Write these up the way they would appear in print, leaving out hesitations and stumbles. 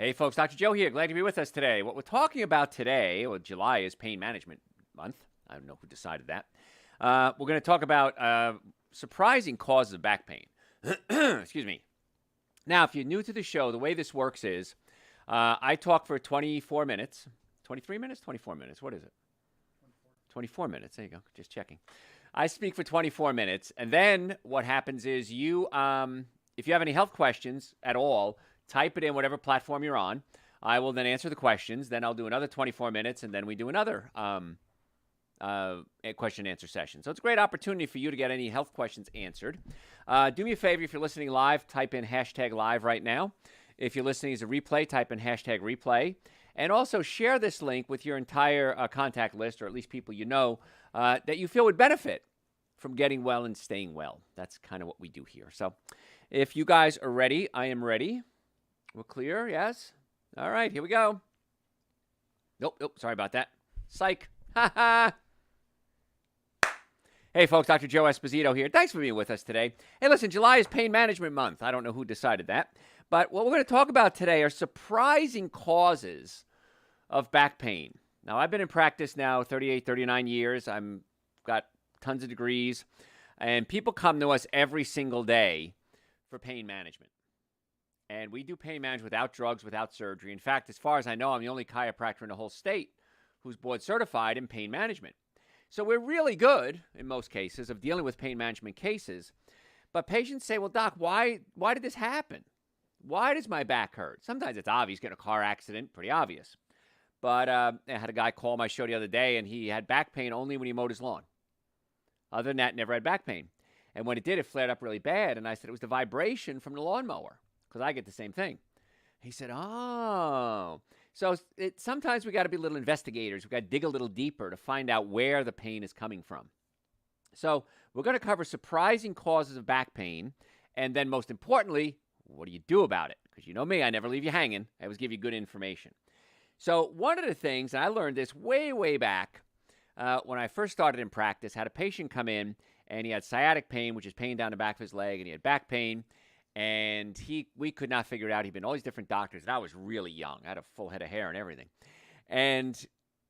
Hey, folks, Dr. Joe here. Glad to be with us today. What we're talking about today, well, July is Pain Management Month. I don't know who decided that. We're going to talk about surprising causes of back pain. Excuse me. Now, if you're new to the show, the way this works is I talk for 24 minutes. 23 minutes? 24 minutes. What is it? 24 minutes. There you go. Just checking. I speak for 24 minutes. And then what happens is you, if you have any health questions at all, type it in whatever platform you're on. I will then answer the questions. Then I'll do another 24 minutes, and then we do another question and answer session. So it's a great opportunity for you to get any health questions answered. Do me a favor, if you're listening live, type in hashtag live right now. If you're listening as a replay, type in hashtag replay. And also share this link with your entire contact list, or at least people you know that you feel would benefit from getting well and staying well. That's kind of what we do here. So if you guys are ready, I am ready. We're clear, yes? All right, here we go. Nope, sorry about that. Psych. Ha ha. Hey, folks, Dr. Joe Esposito here. Thanks for being with us today. Hey, listen, July is Pain Management Month. I don't know who decided that. But what we're going to talk about today are surprising causes of back pain. Now, I've been in practice now 38, 39 years. I've got tons of degrees. And people come to us every single day for pain management. And we do pain management without drugs, without surgery. In fact, as far as I know, I'm the only chiropractor in the whole state who's board certified in pain management. So we're really good, in most cases, of dealing with pain management cases. But patients say, well, doc, why did this happen? Why does my back hurt? Sometimes it's obvious, get in a car accident, pretty obvious. But I had a guy call my show the other day, and he had back pain only when he mowed his lawn. Other than that, never had back pain. And when it did, it flared up really bad. And I said it was the vibration from the lawnmower, because I get the same thing. He said, oh. So sometimes we got to be little investigators. We got to dig a little deeper to find out where the pain is coming from. So we're going to cover surprising causes of back pain. And then most importantly, what do you do about it? Because you know me, I never leave you hanging. I always give you good information. So one of the things, and I learned this way back when I first started in practice, had a patient come in and he had sciatic pain, which is pain down the back of his leg, and he had back pain. And we could not figure it out. He'd been all these different doctors, and I was really young. I had a full head of hair and everything. And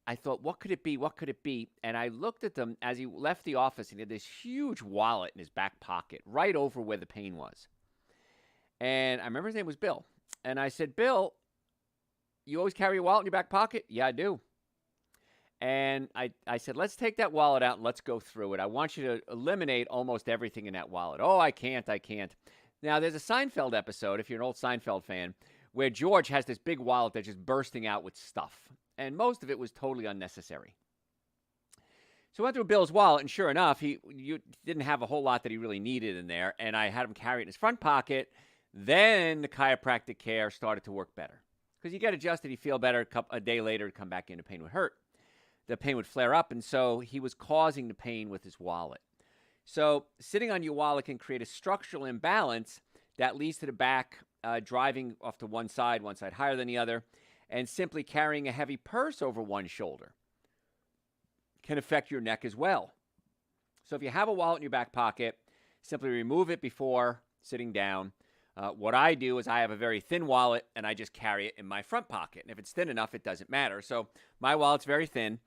I thought, what could it be? What could it be? And I looked at them as he left the office, and he had this huge wallet in his back pocket, right over where the pain was. And I remember his name was Bill. And I said, Bill, you always carry a wallet in your back pocket? Yeah, I do. And I said, let's take that wallet out and let's go through it. I want you to eliminate almost everything in that wallet. Oh, I can't. Now, there's a Seinfeld episode, if you're an old Seinfeld fan, where George has this big wallet that's just bursting out with stuff. And most of it was totally unnecessary. So I went through Bill's wallet, and sure enough, he didn't have a whole lot that he really needed in there. And I had him carry it in his front pocket. Then the chiropractic care started to work better. Because you get adjusted, you feel better. A day later, come back in, the pain would hurt. The pain would flare up, and so he was causing the pain with his wallet. So sitting on your wallet can create a structural imbalance that leads to the back driving off to one side higher than the other, and simply carrying a heavy purse over one shoulder can affect your neck as well. So if you have a wallet in your back pocket, simply remove it before sitting down. What I do is I have a very thin wallet, and I just carry it in my front pocket. And if it's thin enough, it doesn't matter. So my wallet's very thin.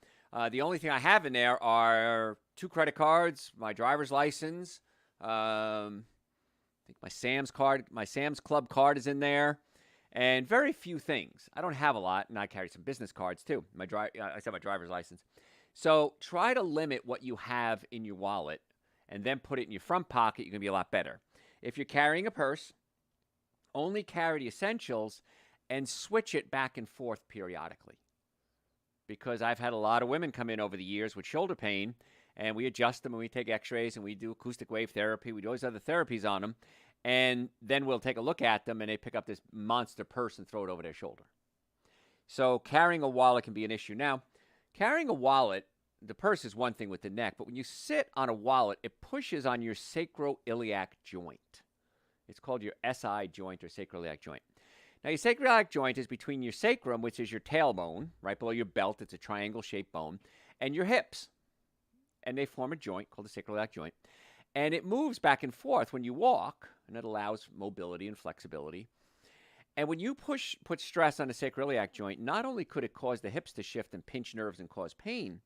The only thing I have in there are 2 credit cards, my driver's license, I think my Sam's Club card is in there, and very few things. I don't have a lot, and I carry some business cards too. I still have my driver's license. So try to limit what you have in your wallet and then put it in your front pocket. You're going to be a lot better. If you're carrying a purse, only carry the essentials and switch it back and forth periodically. Because I've had a lot of women come in over the years with shoulder pain, and we adjust them, and we take x-rays, and we do acoustic wave therapy. We do all these other therapies on them, and then we'll take a look at them, and they pick up this monster purse and throw it over their shoulder. So carrying a wallet can be an issue. Now, carrying a wallet, the purse is one thing with the neck, but when you sit on a wallet, it pushes on your sacroiliac joint. It's called your SI joint or sacroiliac joint. Now, your sacroiliac joint is between your sacrum, which is your tailbone, right below your belt. It's a triangle-shaped bone, and your hips. And they form a joint called the sacroiliac joint. And it moves back and forth when you walk, and it allows mobility and flexibility. And when you put stress on the sacroiliac joint, not only could it cause the hips to shift and pinch nerves and cause pain,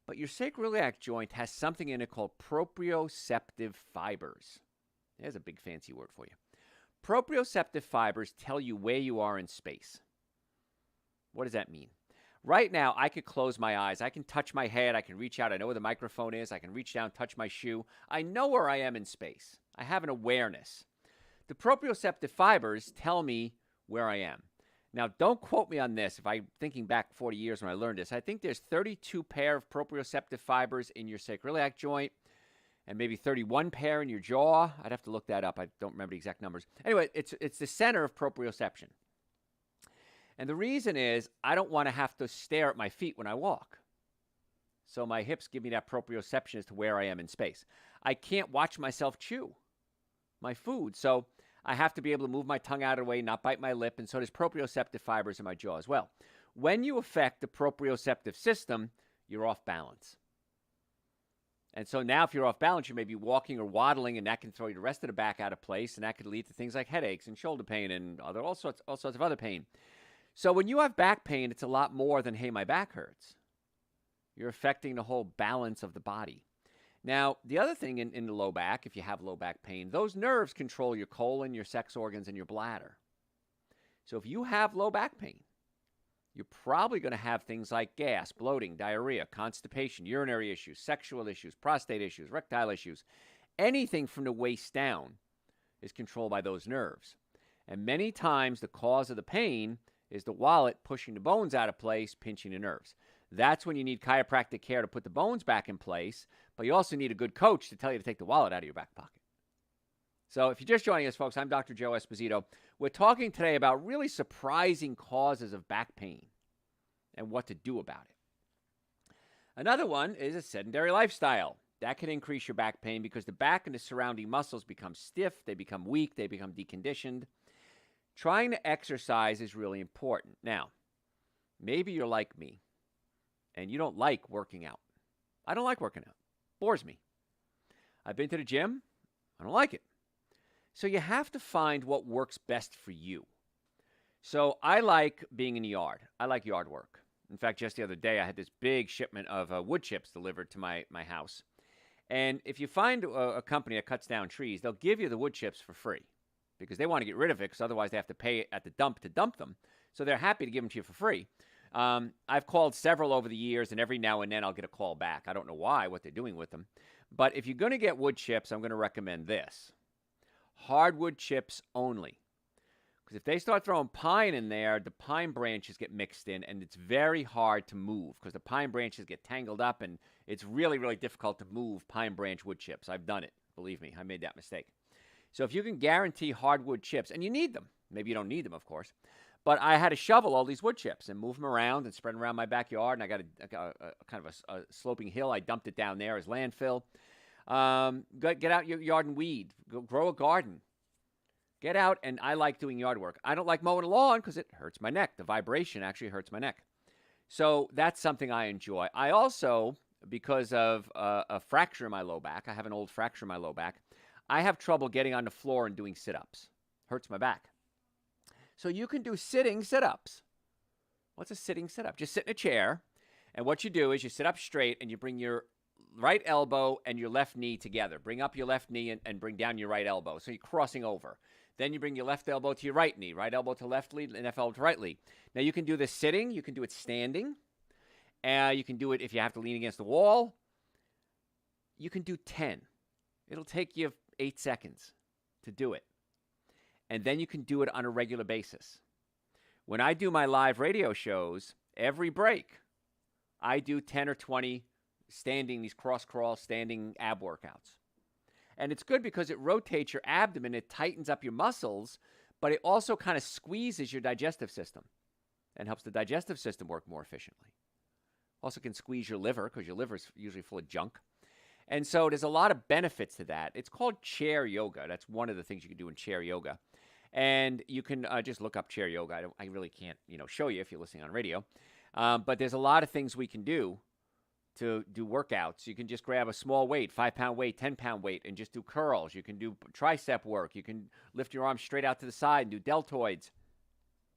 but your sacroiliac joint has something in it called proprioceptive fibers. There's a big fancy word for you. Proprioceptive fibers tell you where you are in space. What does that mean? Right now, I could close my eyes. I can touch my head. I can reach out. I know where the microphone is. I can reach down, touch my shoe. I know where I am in space. I have an awareness. The proprioceptive fibers tell me where I am. Now, don't quote me on this. If I'm thinking back 40 years when I learned this, I think there's 32 pair of proprioceptive fibers in your sacroiliac joint. and maybe 31 pair in your jaw. I'd have to look that up. I don't remember the exact numbers. Anyway, it's the center of proprioception. And the reason is I don't want to have to stare at my feet when I walk. So my hips give me that proprioception as to where I am in space. I can't watch myself chew my food. So I have to be able to move my tongue out of the way, not bite my lip, and so there's proprioceptive fibers in my jaw as well. When you affect the proprioceptive system, you're off balance. And so now if you're off balance, you may be walking or waddling, and that can throw the rest of the back out of place, and that could lead to things like headaches and shoulder pain and all sorts of other pain. So when you have back pain, it's a lot more than, hey, my back hurts. You're affecting the whole balance of the body. Now, the other thing in the low back, if you have low back pain, those nerves control your colon, your sex organs, and your bladder. So if you have low back pain, you're probably going to have things like gas, bloating, diarrhea, constipation, urinary issues, sexual issues, prostate issues, erectile issues. Anything from the waist down is controlled by those nerves. And many times the cause of the pain is the wallet pushing the bones out of place, pinching the nerves. That's when you need chiropractic care to put the bones back in place, but you also need a good coach to tell you to take the wallet out of your back pocket. So if you're just joining us, folks, I'm Dr. Joe Esposito. We're talking today about really surprising causes of back pain and what to do about it. Another one is a sedentary lifestyle. That can increase your back pain because the back and the surrounding muscles become stiff, they become weak, they become deconditioned. Trying to exercise is really important. Now, maybe you're like me and you don't like working out. I don't like working out. Bores me. I've been to the gym. I don't like it. So you have to find what works best for you. So I like being in the yard. I like yard work. In fact, just the other day, I had this big shipment of wood chips delivered to my house. And if you find a company that cuts down trees, they'll give you the wood chips for free because they want to get rid of it because otherwise they have to pay at the dump to dump them. So they're happy to give them to you for free. I've called several over the years, and every now and then I'll get a call back. I don't know why, what they're doing with them. But if you're going to get wood chips, I'm going to recommend this. Hardwood chips only. Because if they start throwing pine in there, the pine branches get mixed in, and it's very hard to move because the pine branches get tangled up, and it's really, really difficult to move pine branch wood chips. I've done it. Believe me, I made that mistake. So if you can guarantee hardwood chips, and you need them. Maybe you don't need them, of course. But I had to shovel all these wood chips and move them around and spread them around my backyard. And I got a kind of a sloping hill. I dumped it down there as landfill. Get out your yard and weed. Go grow a garden. Get out, and I like doing yard work. I don't like mowing a lawn because it hurts my neck. The vibration actually hurts my neck. So that's something I enjoy. I also, because of a fracture in my low back, I have an old fracture in my low back, I have trouble getting on the floor and doing sit-ups. Hurts my back. So you can do sitting sit-ups. What's a sitting sit-up? Just sit in a chair, and what you do is you sit up straight, and you bring your right elbow and your left knee together. Bring up your left knee and bring down your right elbow. So you're crossing over. Then you bring your left elbow to your right knee, right elbow to left knee, left elbow to right knee. Now you can do this sitting. You can do it standing. You can do it if you have to lean against the wall. You can do 10. It'll take you 8 seconds to do it. And then you can do it on a regular basis. When I do my live radio shows, every break, I do 10 or 20 standing, these cross-crawl standing ab workouts. And it's good because it rotates your abdomen, it tightens up your muscles, but it also kind of squeezes your digestive system and helps the digestive system work more efficiently. Also can squeeze your liver because your liver is usually full of junk. And so there's a lot of benefits to that. It's called chair yoga. That's one of the things you can do in chair yoga. And you can just look up chair yoga. I really can't, show you if you're listening on radio. But there's a lot of things we can do to do workouts. You can just grab a small weight, 5-pound weight, 10-pound weight, and just do curls. You can do tricep work. You can lift your arms straight out to the side and do deltoids.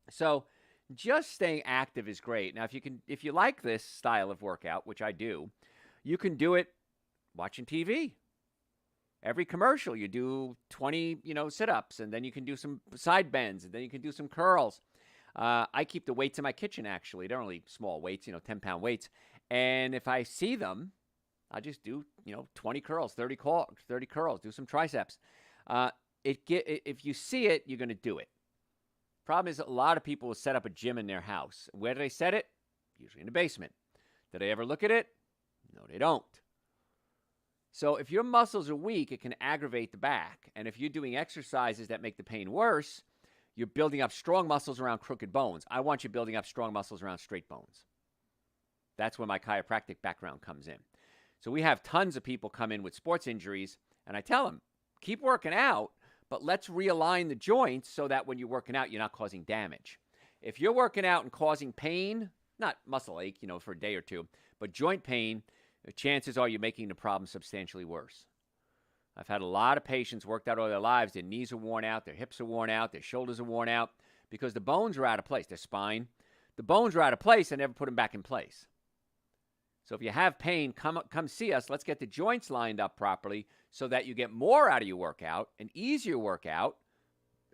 So just staying active is great. Now, if you like this style of workout, which I do, you can do it watching TV. Every commercial, you do 20, sit-ups, and then you can do some side bends, and then you can do some curls. I keep the weights in my kitchen, actually. They're only small weights, 10-pound weights. And if I see them, I just do, 20 curls, 30 curls, do some triceps. If you see it, you're going to do it. Problem is, a lot of people will set up a gym in their house. Where do they set it? Usually in the basement. Do they ever look at it? No, they don't. So if your muscles are weak, it can aggravate the back. And if you're doing exercises that make the pain worse, you're building up strong muscles around crooked bones. I want you building up strong muscles around straight bones. That's where my chiropractic background comes in. So we have tons of people come in with sports injuries, and I tell them, keep working out, but let's realign the joints so that when you're working out, you're not causing damage. If you're working out and causing pain, not muscle ache, for a day or two, but joint pain, the chances are you're making the problem substantially worse. I've had a lot of patients worked out all their lives. Their knees are worn out, their hips are worn out, their shoulders are worn out because the bones are out of place, their spine. The bones are out of place and never put them back in place. So if you have pain, come see us. Let's get the joints lined up properly so that you get more out of your workout, an easier workout,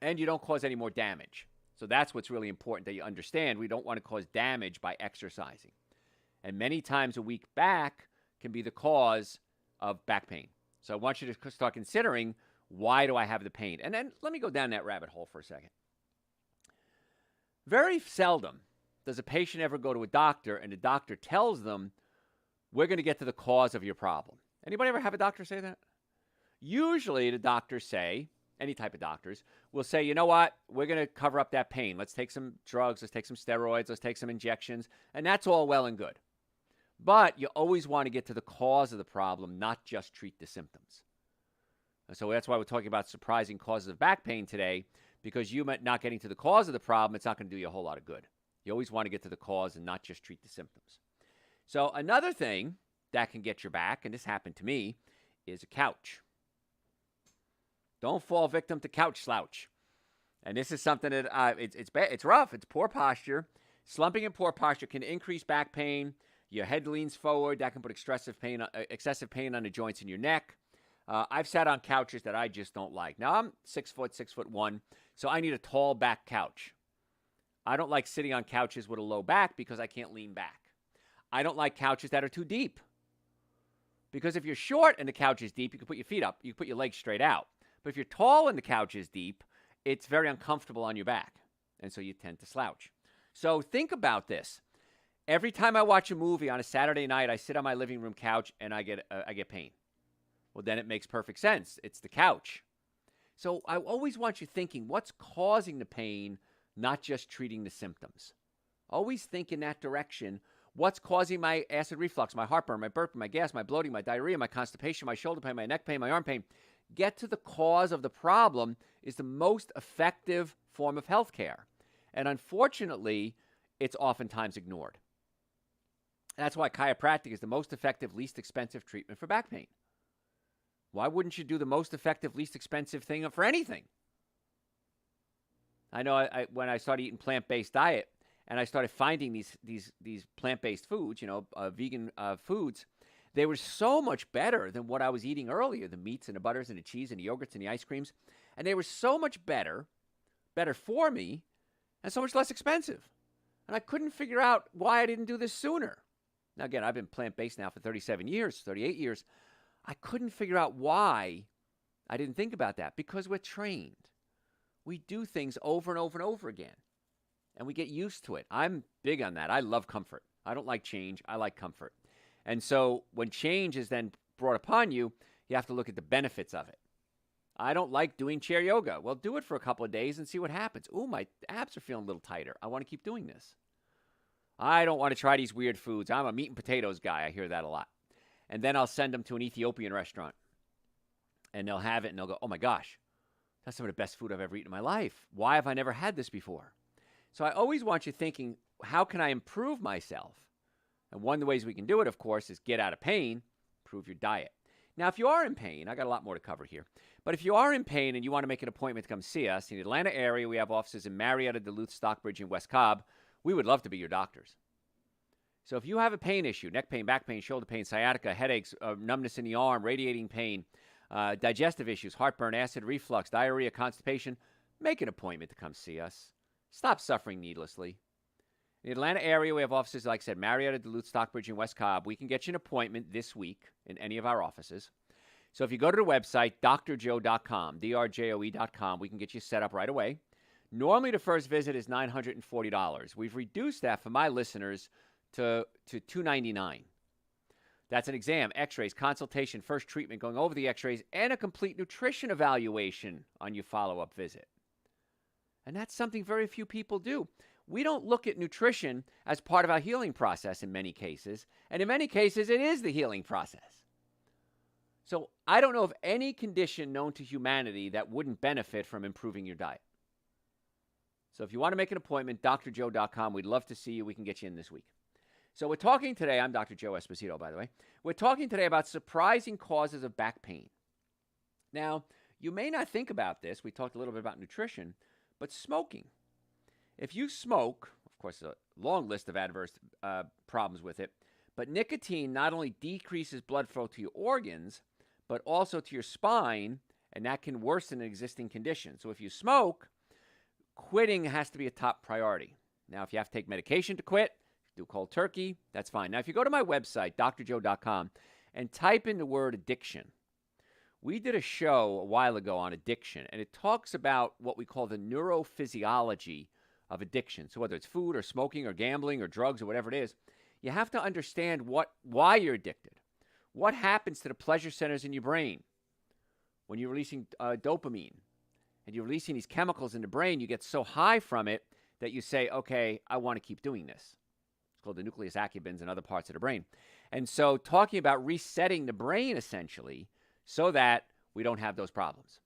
and you don't cause any more damage. So that's what's really important that you understand. We don't want to cause damage by exercising. And many times a weak back can be the cause of back pain. So I want you to start considering, why do I have the pain? And then let me go down that rabbit hole for a second. Very seldom does a patient ever go to a doctor and the doctor tells them, we're going to get to the cause of your problem. Anybody ever have a doctor say that? Usually the doctors say, any type of doctors, will say, you know what, we're going to cover up that pain. Let's take some drugs, let's take some steroids, let's take some injections, and that's all well and good. But you always want to get to the cause of the problem, not just treat the symptoms. And so that's why we're talking about surprising causes of back pain today, because you not getting to the cause of the problem, it's not going to do you a whole lot of good. You always want to get to the cause and not just treat the symptoms. So another thing that can get your back, and this happened to me, is a couch. Don't fall victim to couch slouch. And this is something that it's bad. It's rough. It's poor posture. Slumping in poor posture can increase back pain. Your head leans forward. That can put excessive pain on the joints in your neck. I've sat on couches that I just don't like. Now, I'm 6'1", so I need a tall back couch. I don't like sitting on couches with a low back because I can't lean back. I don't like couches that are too deep. Because if you're short and the couch is deep, you can put your feet up. You can put your legs straight out. But if you're tall and the couch is deep, it's very uncomfortable on your back. And so you tend to slouch. So think about this. Every time I watch a movie on a Saturday night, I sit on my living room couch and I get pain. Well, then it makes perfect sense. It's the couch. So I always want you thinking, what's causing the pain, not just treating the symptoms. Always think in that direction. What's causing my acid reflux, my heartburn, my burping, my gas, my bloating, my diarrhea, my constipation, my shoulder pain, my neck pain, my arm pain? Get to the cause of the problem is the most effective form of health care. And unfortunately, it's oftentimes ignored. That's why chiropractic is the most effective, least expensive treatment for back pain. Why wouldn't you do the most effective, least expensive thing for anything? I know when I started eating plant-based diet and I started finding these plant-based foods, vegan foods, they were so much better than what I was eating earlier, the meats and the butters and the cheese and the yogurts and the ice creams. And they were so much better for me, and so much less expensive. And I couldn't figure out why I didn't do this sooner. Now, again, I've been plant-based now for 38 years. I couldn't figure out why I didn't think about that, because we're trained. We do things over and over and over again, and we get used to it. I'm big on that. I love comfort. I don't like change. I like comfort. And so when change is then brought upon you, you have to look at the benefits of it. I don't like doing chair yoga. Well, do it for a couple of days and see what happens. Ooh, my abs are feeling a little tighter. I want to keep doing this. I don't want to try these weird foods. I'm a meat and potatoes guy. I hear that a lot. And then I'll send them to an Ethiopian restaurant. And they'll have it and they'll go, oh my gosh, that's some of the best food I've ever eaten in my life. Why have I never had this before? So I always want you thinking, how can I improve myself? And one of the ways we can do it, of course, is get out of pain, improve your diet. Now, if you are in pain, I got a lot more to cover here. But if you are in pain and you want to make an appointment to come see us, in the Atlanta area, we have offices in Marietta, Duluth, Stockbridge, and West Cobb. We would love to be your doctors. So if you have a pain issue, neck pain, back pain, shoulder pain, sciatica, headaches, numbness in the arm, radiating pain, digestive issues, heartburn, acid reflux, diarrhea, constipation, make an appointment to come see us. Stop suffering needlessly. In the Atlanta area, we have offices, like I said, Marietta, Duluth, Stockbridge, and West Cobb. We can get you an appointment this week in any of our offices. So if you go to the website, drjoe.com, drjoe.com, we can get you set up right away. Normally, the first visit is $940. We've reduced that for my listeners to $299. That's an exam, x-rays, consultation, first treatment, going over the x-rays, and a complete nutrition evaluation on your follow-up visit. And that's something very few people do. We don't look at nutrition as part of our healing process in many cases. And in many cases, it is the healing process. So I don't know of any condition known to humanity that wouldn't benefit from improving your diet. So if you want to make an appointment, drjoe.com. We'd love to see you. We can get you in this week. So we're talking today, I'm Dr. Joe Esposito, by the way. We're talking today about surprising causes of back pain. Now, you may not think about this. We talked a little bit about nutrition, but smoking. If you smoke, of course, a long list of adverse problems with it, but nicotine not only decreases blood flow to your organs, but also to your spine, and that can worsen an existing condition. So if you smoke, quitting has to be a top priority. Now, if you have to take medication to quit, do cold turkey, that's fine. Now, if you go to my website, drjoe.com, and type in the word addiction, we did a show a while ago on addiction, and it talks about what we call the neurophysiology of addiction. So whether it's food or smoking or gambling or drugs or whatever it is, you have to understand why you're addicted. What happens to the pleasure centers in your brain when you're releasing dopamine and you're releasing these chemicals in the brain? You get so high from it that you say, okay, I want to keep doing this. It's called the nucleus accumbens and other parts of the brain. And so talking about resetting the brain essentially so that we don't have those problems.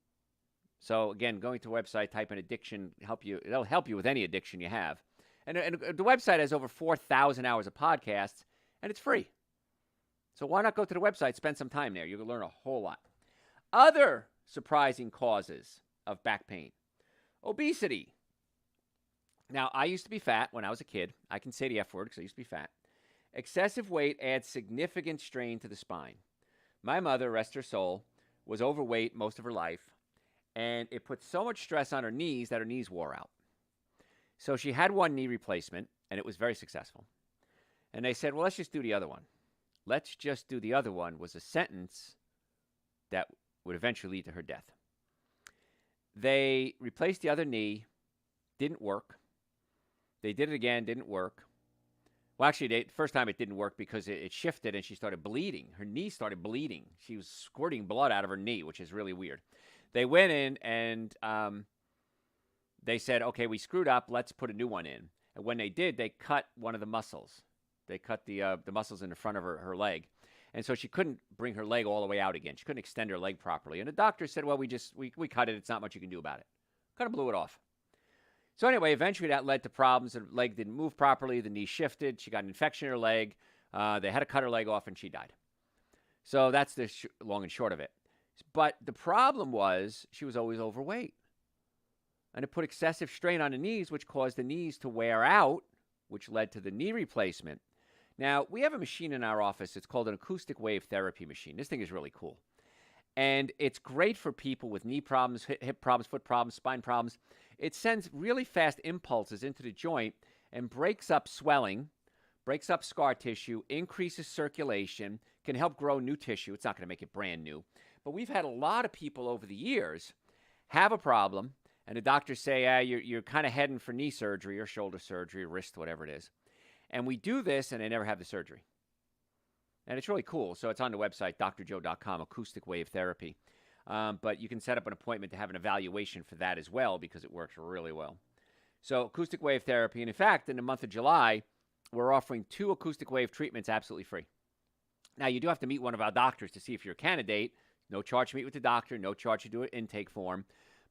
So again, going to a website, type in addiction, it'll help you with any addiction you have. And the website has over 4,000 hours of podcasts, and it's free. So why not go to the website, spend some time there? You'll learn a whole lot. Other surprising causes of back pain. Obesity. Now, I used to be fat when I was a kid. I can say the F word because I used to be fat. Excessive weight adds significant strain to the spine. My mother, rest her soul, was overweight most of her life. And it put so much stress on her knees that her knees wore out. So she had one knee replacement, and it was very successful. And they said, well, let's just do the other one. Let's just do the other one was a sentence that would eventually lead to her death. They replaced the other knee, didn't work. They did it again, didn't work. Well, actually, the first time it didn't work because it shifted and she started bleeding. Her knee started bleeding. She was squirting blood out of her knee, which is really weird. They went in and they said, okay, we screwed up. Let's put a new one in. And when they did, they cut one of the muscles. They cut the muscles in the front of her leg. And so she couldn't bring her leg all the way out again. She couldn't extend her leg properly. And the doctor said, well, we cut it. It's not much you can do about it. Kind of blew it off. So anyway, eventually that led to problems. The leg didn't move properly. The knee shifted. She got an infection in her leg. They had to cut her leg off and she died. So that's the long and short of it. But the problem was she was always overweight. And it put excessive strain on the knees, which caused the knees to wear out, which led to the knee replacement. Now, we have a machine in our office. It's called an acoustic wave therapy machine. This thing is really cool. And it's great for people with knee problems, hip problems, foot problems, spine problems. It sends really fast impulses into the joint and breaks up swelling, breaks up scar tissue, increases circulation, can help grow new tissue. It's not going to make it brand new. But we've had a lot of people over the years have a problem, and the doctors say, you're kind of heading for knee surgery or shoulder surgery, or wrist, whatever it is. And we do this, and they never have the surgery. And it's really cool. So it's on the website, drjoe.com, acoustic wave therapy. But you can set up an appointment to have an evaluation for that as well because it works really well. So acoustic wave therapy. And in fact, in the month of July, we're offering 2 acoustic wave treatments absolutely free. Now, you do have to meet one of our doctors to see if you're a candidate. No charge to meet with the doctor. No charge to do an intake form.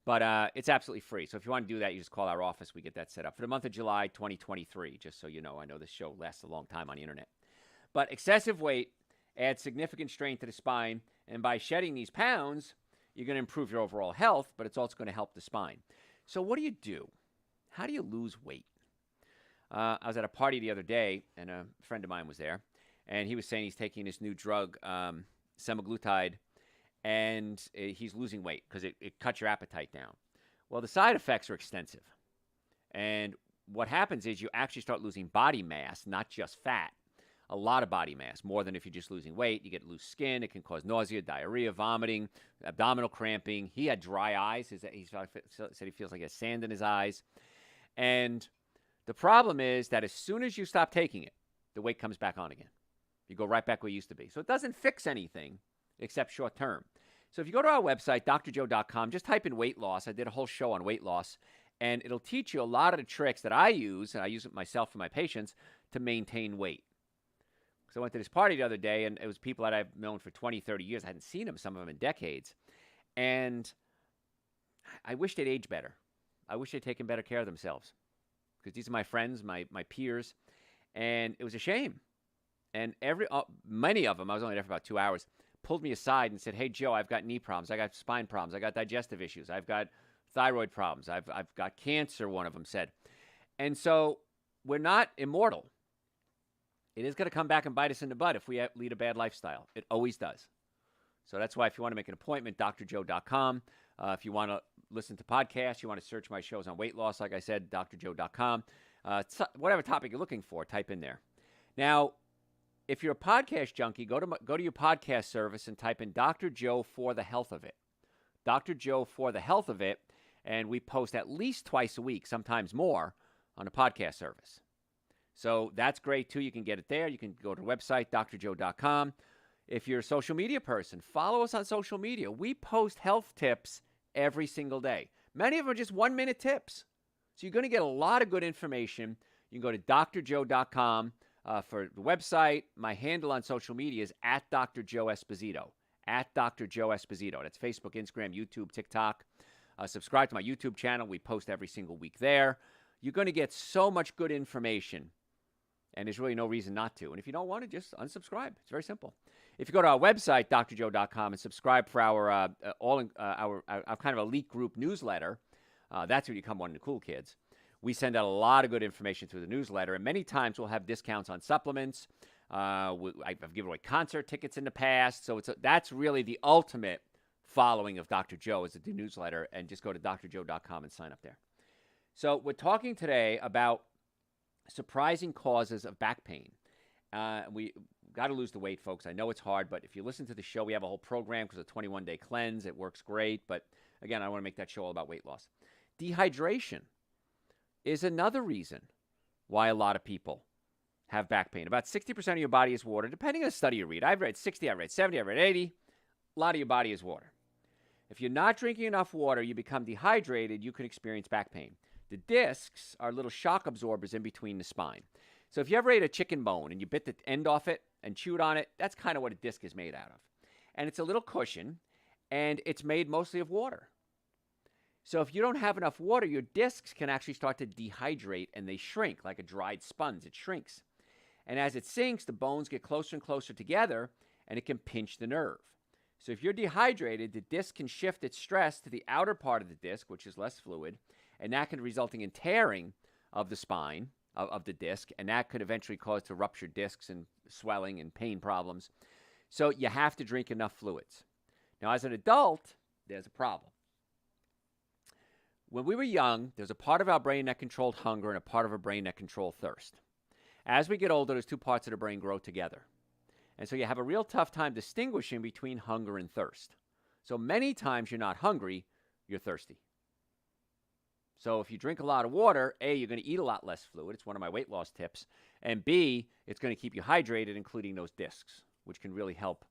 But it's absolutely free. So if you want to do that, you just call our office. We get that set up for the month of July 2023, just so you know. I know this show lasts a long time on the internet. But excessive weight adds significant strain to the spine. And by shedding these pounds, you're going to improve your overall health, but it's also going to help the spine. So what do? How do you lose weight? I was at a party the other day, and a friend of mine was there. And he was saying he's taking this new drug, semaglutide, and he's losing weight because it cuts your appetite down. Well, the side effects are extensive. And what happens is you actually start losing body mass, not just fat. A lot of body mass, more than if you're just losing weight. You get loose skin. It can cause nausea, diarrhea, vomiting, abdominal cramping. He had dry eyes. He said he feels like he has sand in his eyes. And the problem is that as soon as you stop taking it, the weight comes back on again. You go right back where you used to be. So it doesn't fix anything except short term. So if you go to our website, drjoe.com, just type in weight loss. I did a whole show on weight loss, and it'll teach you a lot of the tricks that I use, and I use it myself for my patients, to maintain weight. So I went to this party the other day, and it was people that I've known for 20, 30 years. I hadn't seen them, some of them in decades. And I wish they'd age better. I wish they'd taken better care of themselves, because these are my friends, my peers, and it was a shame. And many of them, I was only there for about 2 hours, pulled me aside and said, "Hey, Joe, I've got knee problems. I got spine problems. I got digestive issues. I've got thyroid problems. I've got cancer," one of them said. And so we're not immortal. It is going to come back and bite us in the butt if we lead a bad lifestyle. It always does. So that's why if you want to make an appointment, drjoe.com. If you want to listen to podcasts, you want to search my shows on weight loss, like I said, drjoe.com. Whatever topic you're looking for, type in there. Now, if you're a podcast junkie, go to your podcast service and type in Dr. Joe for the health of it. Dr. Joe for the health of it, and we post at least twice a week, sometimes more, on the podcast service. So that's great, too. You can get it there. You can go to the website, drjoe.com. If you're a social media person, follow us on social media. We post health tips every single day. Many of them are just 1-minute tips. So you're going to get a lot of good information. You can go to drjoe.com. For the website, my handle on social media is at Dr. Joe Esposito. At Dr. Joe Esposito. That's Facebook, Instagram, YouTube, TikTok. Subscribe to my YouTube channel. We post every single week there. You're going to get so much good information, and there's really no reason not to. And if you don't want to, just unsubscribe. It's very simple. If you go to our website, drjoe.com, and subscribe for our kind of elite group newsletter, that's where you become one of the cool kids. We send out a lot of good information through the newsletter, and many times we'll have discounts on supplements. I've given away concert tickets in the past, so that's really the ultimate following of Dr. Joe is the newsletter, and just go to drjoe.com and sign up there. So we're talking today about surprising causes of back pain. We got to lose the weight, folks. I know it's hard, but if you listen to the show, we have a whole program because of a 21-day cleanse. It works great, but again, I want to make that show all about weight loss. Dehydration is another reason why a lot of people have back pain. About 60% of your body is water, depending on the study you read. I've read 60, I've read 70, I've read 80. A lot of your body is water. If you're not drinking enough water, you become dehydrated, you can experience back pain. The discs are little shock absorbers in between the spine. So if you ever ate a chicken bone and you bit the end off it and chewed on it, that's kind of what a disc is made out of. And it's a little cushion, and it's made mostly of water. So if you don't have enough water, your discs can actually start to dehydrate, and they shrink like a dried sponge. It shrinks. And as it sinks, the bones get closer and closer together, and it can pinch the nerve. So if you're dehydrated, the disc can shift its stress to the outer part of the disc, which is less fluid, and that can resulting in tearing of the spine, of the disc, and that could eventually cause to rupture discs and swelling and pain problems. So you have to drink enough fluids. Now, as an adult, there's a problem. When we were young, there's a part of our brain that controlled hunger and a part of our brain that controlled thirst. As we get older, those two parts of the brain grow together. And so you have a real tough time distinguishing between hunger and thirst. So many times you're not hungry, you're thirsty. So if you drink a lot of water, A, you're going to eat a lot less fluid. It's one of my weight loss tips. And B, it's going to keep you hydrated, including those discs, which can really help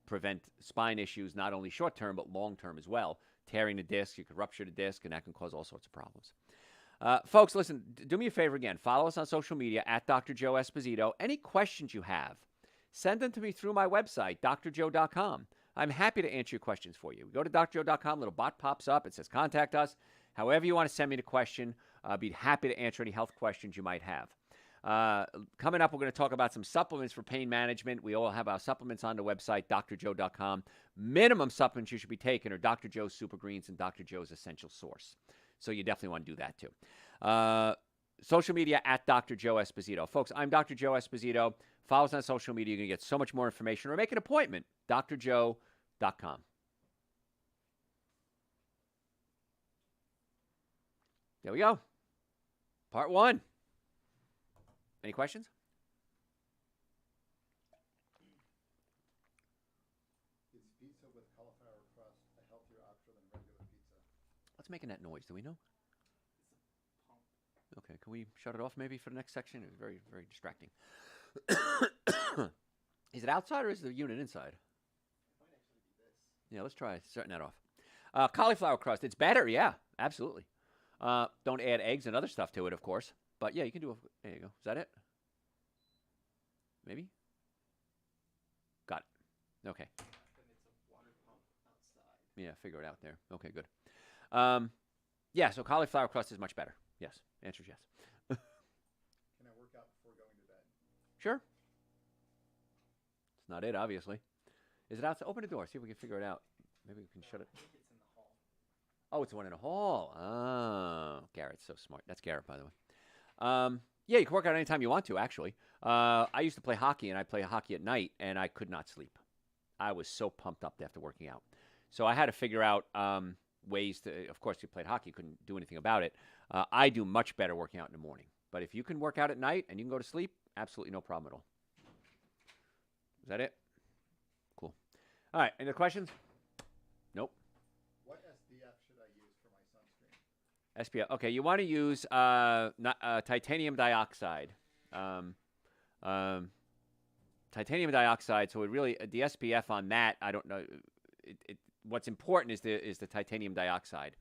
prevent spine issues, not only short-term, but long-term as well. Tearing the disc, you could rupture the disc, and that can cause all sorts of problems. Folks, listen, do me a favor again. Follow us on social media at Dr. Joe Esposito. Any questions you have, send them to me through my website, drjoe.com. I'm happy to answer your questions for you. Go to drjoe.com, little bot pops up. It says contact us. However you want to send me the question, I'd be happy to answer any health questions you might have. Coming up, we're going to talk about some supplements for pain management. We all have our supplements on the website, drjoe.com. Minimum supplements you should be taking are Dr. Joe's Super Greens and Dr. Joe's Essential Source. So you definitely want to do that too. Social media at Dr. Joe Esposito. Folks, I'm Dr. Joe Esposito. Follow us on social media. You're going to get so much more information. Or make an appointment, drjoe.com. There we go. Part 1. Any questions? Is pizza with cauliflower crust a healthier option than regular pizza? What's making that noise? Do we know? It's a pump. Okay, can we shut it off maybe for the next section? It was very, very distracting. Is it outside or is the unit inside? It might actually be this. Yeah, let's try starting that off. Cauliflower crust. It's better, yeah, absolutely. Don't add eggs and other stuff to it, of course. But yeah, you can do. There you go. Is that it? Maybe. Got it. Okay. Then it's a water pump outside. Yeah, figure it out there. Okay, good. Yeah, so cauliflower crust is much better. Yes. Answer is yes. Can I work out before going to bed? Sure. It's not it, obviously. Is it outside? Open the door. See if we can figure it out. Maybe we can shut it. I think it's in the hall. Oh, it's the one in the hall. Oh, Garrett's so smart. That's Garrett, by the way. Yeah, you can work out anytime you want to, actually. I used to play hockey, and I play hockey at night, and I could not sleep. I was so pumped up after working out. So I had to figure out ways to, of course, you played hockey, couldn't do anything about it. I do much better working out in the morning. But if you can work out at night and you can go to sleep, absolutely no problem at all. Is that it? Cool. All right, any other questions? Nope. What SPF should I use for my sunscreen? SPF. Okay, you want to use titanium dioxide. Titanium dioxide. So it really the SPF on that, I don't know. What's important is the titanium dioxide,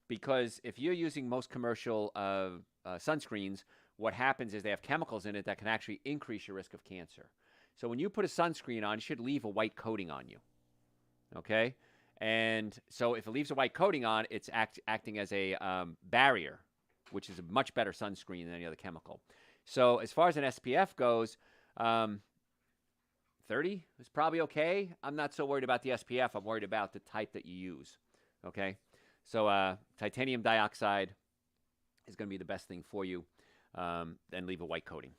because if you're using most commercial sunscreens, what happens is they have chemicals in it that can actually increase your risk of cancer. So when you put a sunscreen on, it should leave a white coating on you. Okay? And so if it leaves a white coating on, it's acting as a barrier, which is a much better sunscreen than any other chemical. So as far as an SPF goes, 30 is probably okay. I'm not so worried about the SPF. I'm worried about the type that you use. Okay? So titanium dioxide is going to be the best thing for you, and leave a white coating.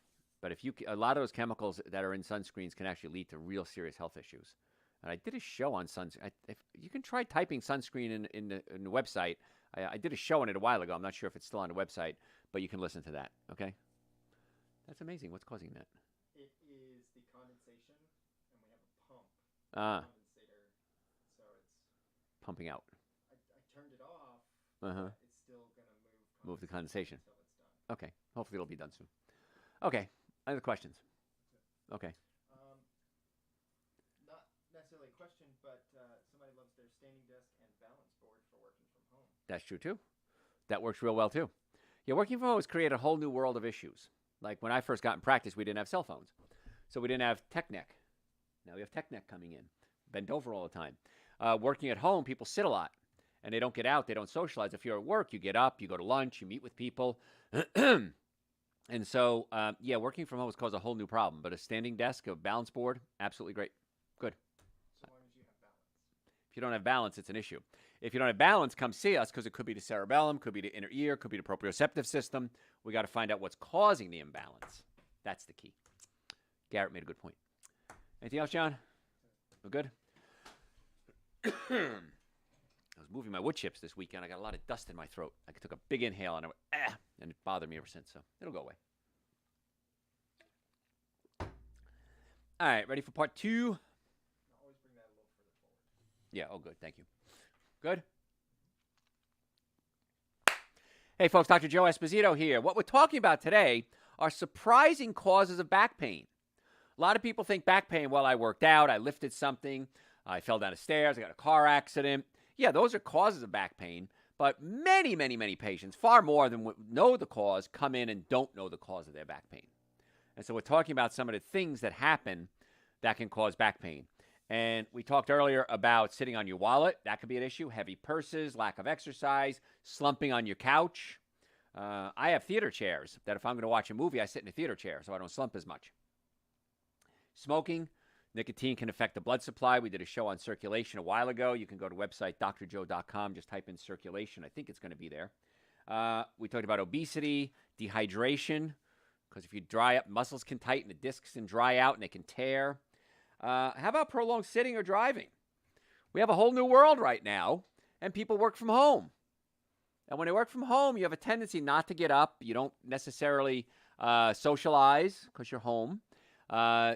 But if a lot of those chemicals that are in sunscreens can actually lead to real serious health issues. And I did a show on sunscreen. If you can try typing sunscreen in the website. I did a show on it a while ago. I'm not sure if it's still on the website, but you can listen to that. Okay? That's amazing. What's causing that? It is the condensation, and we have a pump condensator, so it's pumping out. I turned it off. Uh-huh. But it's still gonna Move the condensation. until it's done. Okay. Hopefully it'll be done soon. Okay. Other questions? Okay. Not necessarily a question, but somebody loves their standing desk and balance board for working from home. That's true too. That works real well too. Yeah, working from home has created a whole new world of issues. Like when I first got in practice, we didn't have cell phones. So we didn't have TechNet. Now we have TechNet coming in. Bend over all the time. Working at home, people sit a lot. And they don't get out. They don't socialize. If you're at work, you get up, you go to lunch, you meet with people. And so, yeah, working from home has caused a whole new problem. But a standing desk, a balance board, absolutely great. Good. So long as you have balance. If you don't have balance, it's an issue. If you don't have balance, come see us because it could be the cerebellum, could be the inner ear, could be the proprioceptive system. We got to find out what's causing the imbalance. That's the key. Garrett made a good point. Anything else, John? We're good? I was moving my wood chips this weekend. I got a lot of dust in my throat. I took a big inhale and I went, and it bothered me ever since. So it'll go away. All right, ready for part 2? Now always bring that a little further forward. Yeah, oh, good. Thank you. Good? Hey, folks, Dr. Joe Esposito here. What we're talking about today are surprising causes of back pain. A lot of people think back pain, well, I worked out, I lifted something, I fell down the stairs, I got a car accident. Yeah, those are causes of back pain, but many, many, many patients, far more than know the cause, come in and don't know the cause of their back pain. And so we're talking about some of the things that happen that can cause back pain. And we talked earlier about sitting on your wallet. That could be an issue. Heavy purses, lack of exercise, slumping on your couch. I have theater chairs that if I'm going to watch a movie, I sit in a theater chair so I don't slump as much. Smoking. Nicotine can affect the blood supply. We did a show on circulation a while ago. You can go to website drjoe.com. Just type in circulation. I think it's going to be there. We talked about obesity, dehydration, because if you dry up, muscles can tighten, the discs can dry out, and they can tear. How about prolonged sitting or driving? We have a whole new world right now, and people work from home. And when they work from home, you have a tendency not to get up. You don't necessarily socialize because you're home.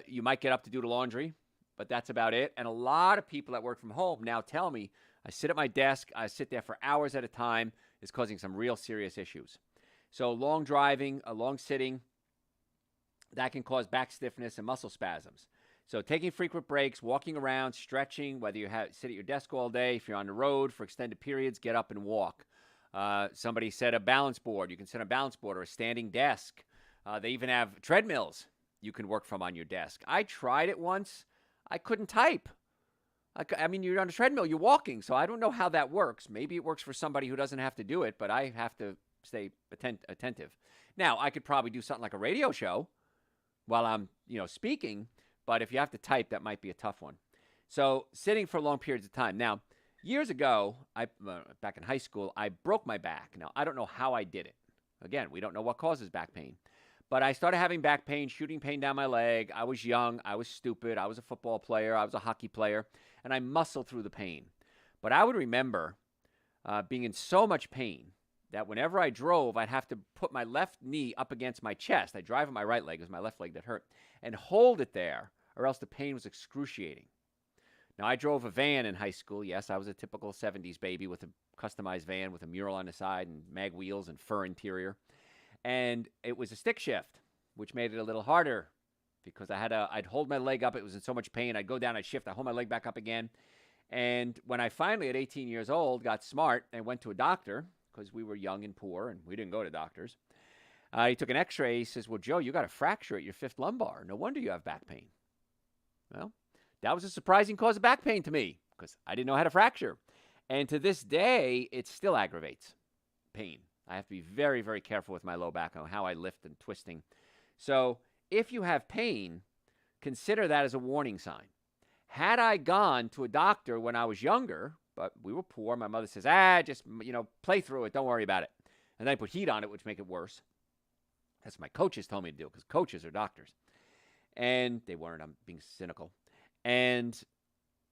You might get up to do the laundry, but that's about it. And a lot of people that work from home now tell me, I sit at my desk, I sit there for hours at a time, is causing some real serious issues. So long driving, long sitting, that can cause back stiffness and muscle spasms. So taking frequent breaks, walking around, stretching, whether you sit at your desk all day, if you're on the road for extended periods, get up and walk. Somebody said a balance board. You can sit on a balance board or a standing desk. They even have treadmills you can work from on your desk. I tried it once. I couldn't type. I mean, you're on a treadmill, you're walking, so I don't know how that works. Maybe it works for somebody who doesn't have to do it, but I have to stay attentive. Now, I could probably do something like a radio show while I'm, speaking, but if you have to type, that might be a tough one. So sitting for long periods of time. Now, years ago, back in high school, I broke my back. Now, I don't know how I did it. Again, we don't know what causes back pain. But I started having back pain, shooting pain down my leg. I was young. I was stupid. I was a football player. I was a hockey player. And I muscled through the pain. But I would remember being in so much pain that whenever I drove, I'd have to put my left knee up against my chest. I drive on my right leg. It was my left leg that hurt. And hold it there, or else the pain was excruciating. Now, I drove a van in high school. Yes, I was a typical 70s baby with a customized van with a mural on the side and mag wheels and fur interior. And it was a stick shift, which made it a little harder because I'd hold my leg up. It was in so much pain. I'd go down, I'd shift, I'd hold my leg back up again. And when I finally, at 18 years old, got smart and went to a doctor, because we were young and poor and we didn't go to doctors, he took an x-ray. He says, well, Joe, you got a fracture at your fifth lumbar. No wonder you have back pain. Well, that was a surprising cause of back pain to me because I didn't know how to fracture. And to this day, it still aggravates pain. I have to be very, very careful with my low back on how I lift and twisting. So if you have pain, consider that as a warning sign. Had I gone to a doctor when I was younger, but we were poor, my mother says, just, play through it. Don't worry about it. And then I put heat on it, which make it worse. That's what my coaches told me to do because coaches are doctors. And they weren't. I'm being cynical. And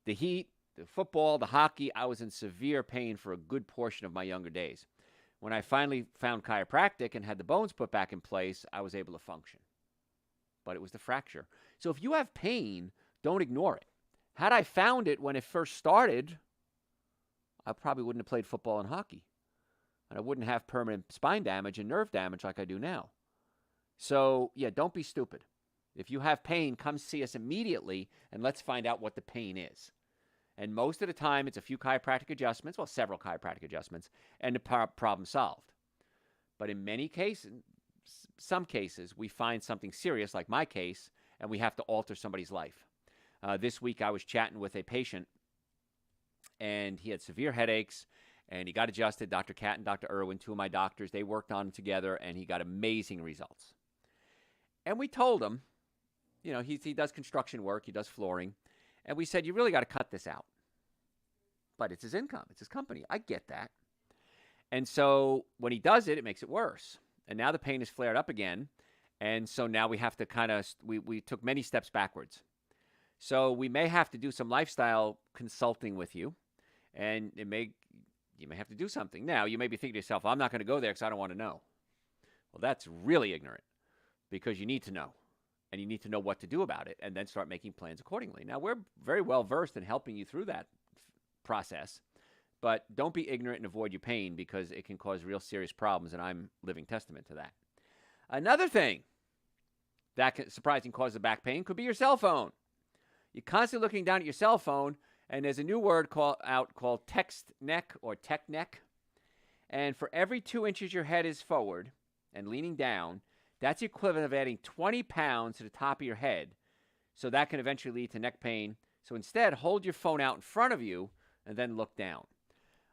the heat, the football, the hockey, I was in severe pain for a good portion of my younger days. When I finally found chiropractic and had the bones put back in place, I was able to function. But it was the fracture. So if you have pain, don't ignore it. Had I found it when it first started, I probably wouldn't have played football and hockey. And I wouldn't have permanent spine damage and nerve damage like I do now. So, don't be stupid. If you have pain, come see us immediately, and let's find out what the pain is. And most of the time, it's a few chiropractic adjustments, several chiropractic adjustments, and the problem solved. But in many cases, some cases, we find something serious, like my case, and we have to alter somebody's life. This week, I was chatting with a patient, and he had severe headaches, and he got adjusted. Dr. Cat and Dr. Irwin, two of my doctors, they worked on him together, and he got amazing results. And we told him, he does construction work, he does flooring, and we said, you really got to cut this out. But it's his income. It's his company. I get that. And so when he does it, it makes it worse. And now the pain has flared up again. And so now we have to we took many steps backwards. So we may have to do some lifestyle consulting with you. And you may have to do something. Now, you may be thinking to yourself, I'm not going to go there because I don't want to know. Well, that's really ignorant because you need to know. And you need to know what to do about it and then start making plans accordingly. Now, we're very well versed in helping you through that process, but don't be ignorant and avoid your pain because it can cause real serious problems, and I'm living testament to that. Another thing that surprising cause of back pain could be your cell phone. You're constantly looking down at your cell phone, and there's a new word called text neck or tech neck. And for every 2 inches your head is forward and leaning down, that's the equivalent of adding 20 pounds to the top of your head. So that can eventually lead to neck pain. So instead, hold your phone out in front of you and then look down.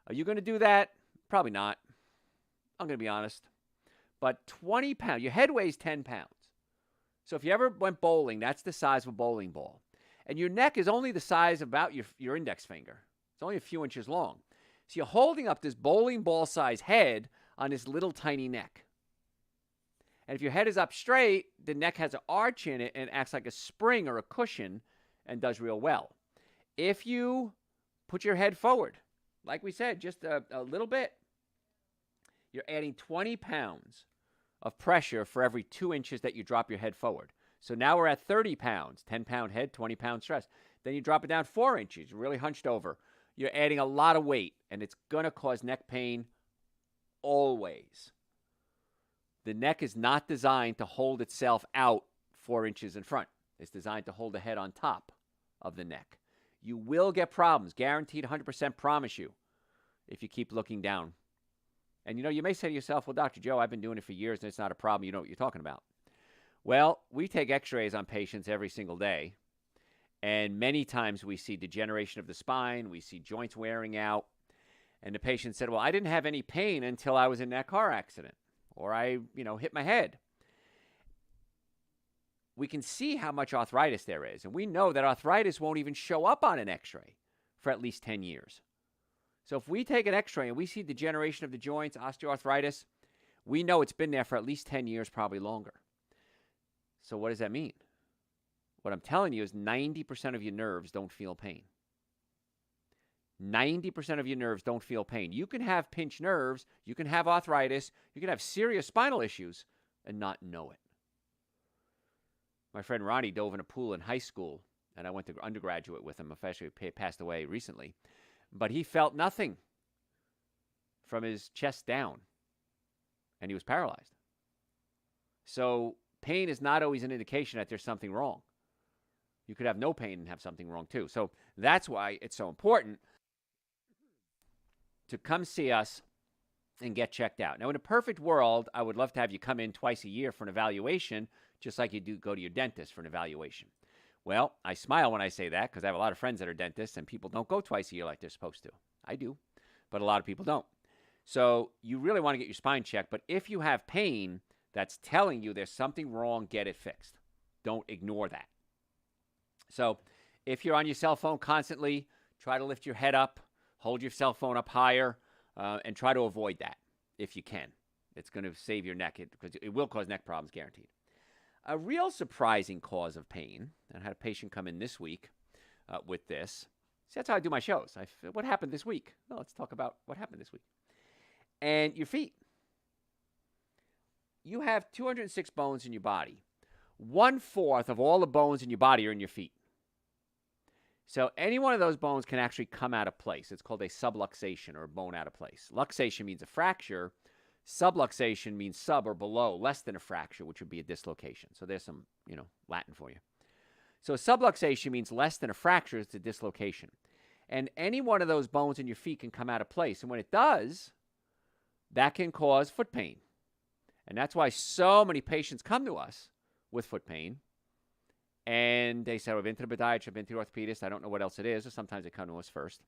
Are you going to do that? Probably not. I'm going to be honest. But 20 pounds, your head weighs 10 pounds. So if you ever went bowling, that's the size of a bowling ball. And your neck is only the size of about your index finger. It's only a few inches long. So you're holding up this bowling ball size head on this little tiny neck. And if your head is up straight, the neck has an arch in it and acts like a spring or a cushion and does real well. If you put your head forward, like we said, just a little bit, you're adding 20 pounds of pressure for every 2 inches that you drop your head forward. So now we're at 30 pounds, 10-pound head, 20-pound stress. Then you drop it down 4 inches, really hunched over. You're adding a lot of weight, and it's going to cause neck pain always. The neck is not designed to hold itself out 4 inches in front. It's designed to hold the head on top of the neck. You will get problems, guaranteed 100% promise you, if you keep looking down. And you may say to yourself, well, Dr. Joe, I've been doing it for years and it's not a problem. You know what you're talking about. Well, we take x-rays on patients every single day. And many times we see degeneration of the spine. We see joints wearing out. And the patient said, well, I didn't have any pain until I was in that car accident. Or I, hit my head. We can see how much arthritis there is. And we know that arthritis won't even show up on an x-ray for at least 10 years. So if we take an x-ray and we see degeneration of the joints, osteoarthritis, we know it's been there for at least 10 years, probably longer. So what does that mean? What I'm telling you is 90% of your nerves don't feel pain. 90% of your nerves don't feel pain. You can have pinched nerves, you can have arthritis, you can have serious spinal issues and not know it. My friend Ronnie dove in a pool in high school, and I went to undergraduate with him. Actually, he passed away recently. But he felt nothing from his chest down, and he was paralyzed. So pain is not always an indication that there's something wrong. You could have no pain and have something wrong too. So that's why it's so important to come see us and get checked out. Now, in a perfect world, I would love to have you come in twice a year for an evaluation, just like you do go to your dentist for an evaluation. Well, I smile when I say that because I have a lot of friends that are dentists, and people don't go twice a year like they're supposed to. I do, but a lot of people don't. So you really want to get your spine checked, but if you have pain that's telling you there's something wrong, get it fixed. Don't ignore that. So if you're on your cell phone constantly, try to lift your head up, hold your cell phone up higher, and try to avoid that if you can. It's going to save your neck because it will cause neck problems, guaranteed. A real surprising cause of pain, and I had a patient come in this week with this. See, that's how I do my shows. What happened this week? Well, let's talk about what happened this week. And your feet. You have 206 bones in your body. 1/4 of all the bones in your body are in your feet. So any one of those bones can actually come out of place. It's called a subluxation, or a bone out of place. Luxation means a fracture. Subluxation means sub or below, less than a fracture, which would be a dislocation. So there's some, Latin for you. So subluxation means less than a fracture. It's a dislocation. And any one of those bones in your feet can come out of place. And when it does, that can cause foot pain. And that's why so many patients come to us with foot pain. And they say, I've been to the podiatrist, I've been to the orthopedist, I don't know what else it is. Or sometimes they come to us first.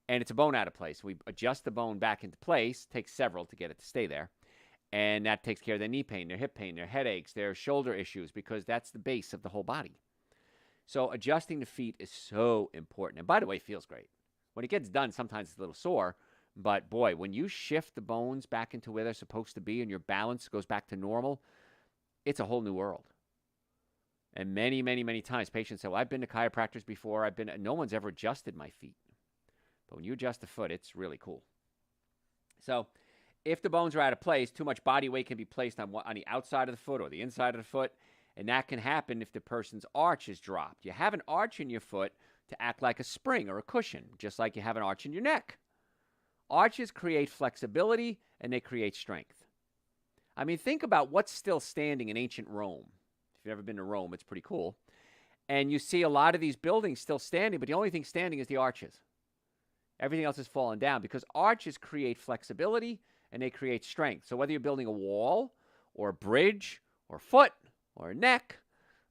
And it's a bone out of place. We adjust the bone back into place. It takes several to get it to stay there. And that takes care of their knee pain, their hip pain, their headaches, their shoulder issues, because that's the base of the whole body. So adjusting the feet is so important. And by the way, it feels great. When it gets done, sometimes it's a little sore. But boy, when you shift the bones back into where they're supposed to be and your balance goes back to normal, it's a whole new world. And many, many, many times patients say, well, I've been to chiropractors before. No one's ever adjusted my feet. But when you adjust the foot, it's really cool. So if the bones are out of place, too much body weight can be placed on the outside of the foot or the inside of the foot. And that can happen if the person's arch is dropped. You have an arch in your foot to act like a spring or a cushion, just like you have an arch in your neck. Arches create flexibility and they create strength. I mean, think about what's still standing in ancient Rome. If you've ever been to Rome, it's pretty cool. And you see a lot of these buildings still standing, but the only thing standing is the arches. Everything else has fallen down because arches create flexibility and they create strength. So whether you're building a wall or a bridge or a foot or a neck,